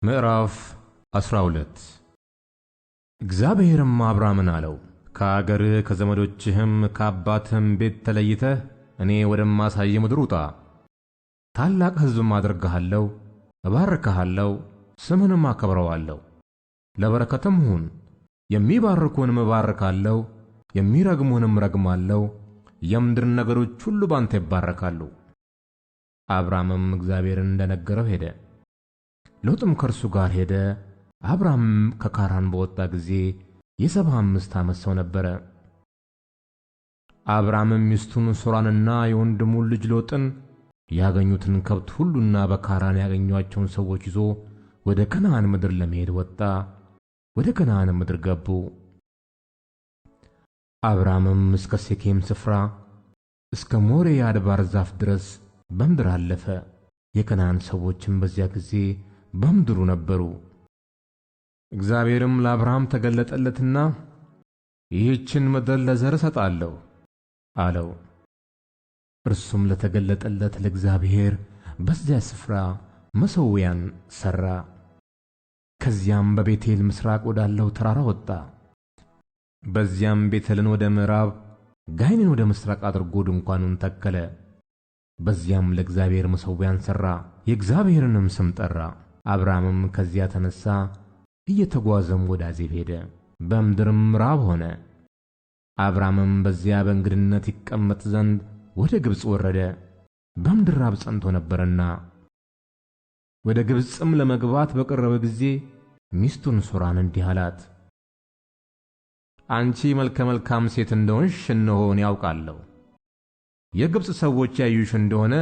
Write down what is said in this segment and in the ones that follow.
ምዕራፍ 12 እግዚአብሔርም አብርሃምን አለው፣ ከአገርህ ከዘመዶችህም ከአባትህም ቤት ተለይተህ እኔ ወደማሳይህ ምድር ውጣ። ታላቅ ሕዝብም አደርግሃለሁ፣ እባርክሃለሁ፣ ስምህንም አከብረዋለሁ። ለበረከትም ሁን። የሚባርኩህንም እባርካለሁ፣ የሚረግሙህንም እረግማለሁ። የምድር ነገዶች ሁሉ ባንተ ይባረካሉ። አብርሃምም እግዚአብሔር እንደነገረው ሄደ። ሎጥም ከእርሱ ጋር ሄደ። አብርሃም ከካራን በወጣ ጊዜ የ75 ዓመት ሰው ነበረ። አብርሃምም ሚስቱን ሶራንና የወንድሙን ልጅ ሎጥን ያገኙትን ከብት ሁሉና በካራን ያገኟቸውን ሰዎች ይዞ ወደ ከነዓን ምድር ለመሄድ ወጣ። ወደ ከነዓን ምድር ገቡ። አብርሃምም እስከ ሴኬም ስፍራ እስከ ሞሬ አድባር ዛፍ ድረስ በምድር አለፈ። የከነዓን ሰዎችም በዚያ ጊዜ በምድሩ ነበሩ። እግዚአብሔርም ለአብርሃም ተገለጠለትና ይህችን ምድር ለዘር እሰጣለሁ አለው። እርሱም ለተገለጠለት ለእግዚአብሔር በዚያ ስፍራ መሠዊያን ሠራ። ከዚያም በቤቴል ምሥራቅ ወዳለው ተራራ ወጣ። በዚያም ቤቴልን ወደ ምዕራብ፣ ጋይንን ወደ ምሥራቅ አድርጎ ድንኳኑን ተከለ። በዚያም ለእግዚአብሔር መሠዊያን ሠራ፣ የእግዚአብሔርንም ስም ጠራ። አብርሃምም ከዚያ ተነሣ፣ እየተጓዘም ወደ አዜብ ሄደ። በምድርም ራብ ሆነ። አብርሃምም በዚያ በእንግድነት ይቀመጥ ዘንድ ወደ ግብፅ ወረደ፣ በምድር ራብ ጸንቶ ነበርና። ወደ ግብፅም ለመግባት በቀረበ ጊዜ ሚስቱን ሶራን እንዲህ አላት፣ አንቺ መልከ መልካም ሴት እንደሆንሽ እነሆ እኔ ያውቃለሁ። የግብፅ ሰዎች ያዩሽ እንደሆነ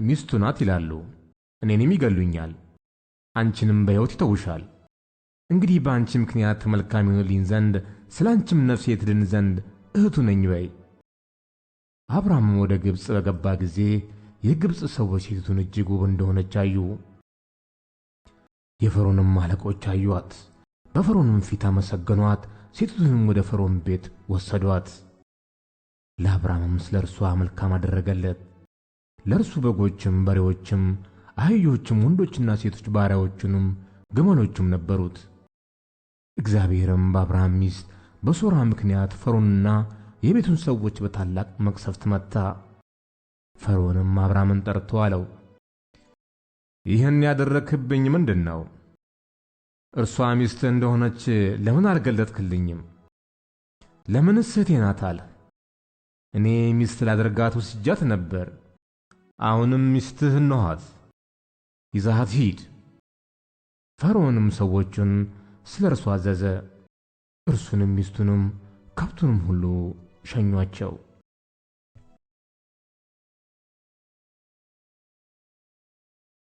ሚስቱ ናት ይላሉ፣ እኔንም ይገሉኛል፣ አንቺንም በሕይወት ይተውሻል። እንግዲህ በአንቺ ምክንያት መልካም ይሆንልኝ ዘንድ ስለ አንቺም ነፍሴ ትድን ዘንድ እህቱ ነኝ በይ። አብርሃምም ወደ ግብፅ በገባ ጊዜ የግብፅ ሰዎች ሴቲቱን እጅግ ውብ እንደሆነች አዩ። የፈርዖንም አለቆች አዩአት፣ በፈርዖንም ፊት አመሰገኗት። ሴቲቱንም ወደ ፈርዖን ቤት ወሰዷት። ለአብርሃምም ስለ እርሷ መልካም አደረገለት። ለእርሱ በጎችም፣ በሬዎችም፣ አህዮችም፣ ወንዶችና ሴቶች ባሪያዎቹንም ግመሎቹም ነበሩት። እግዚአብሔርም በአብርሃም ሚስት በሶራ ምክንያት ፈርዖንና የቤቱን ሰዎች በታላቅ መቅሰፍት መታ። ፈርዖንም አብርሃምን ጠርቶ አለው፣ ይህን ያደረግህብኝ ምንድን ነው? እርሷ ሚስትህ እንደሆነች ለምን አልገለጥክልኝም? ለምንስ እህቴ ናት አልህ? እኔ ሚስት ላደርጋት ወስጃት ነበር። አሁንም ሚስትህ እንኋት፣ ይዛሃት ሂድ። ፈርዖንም ሰዎቹን ስለ እርሱ አዘዘ። እርሱንም ሚስቱንም ከብቱንም ሁሉ ሸኟቸው።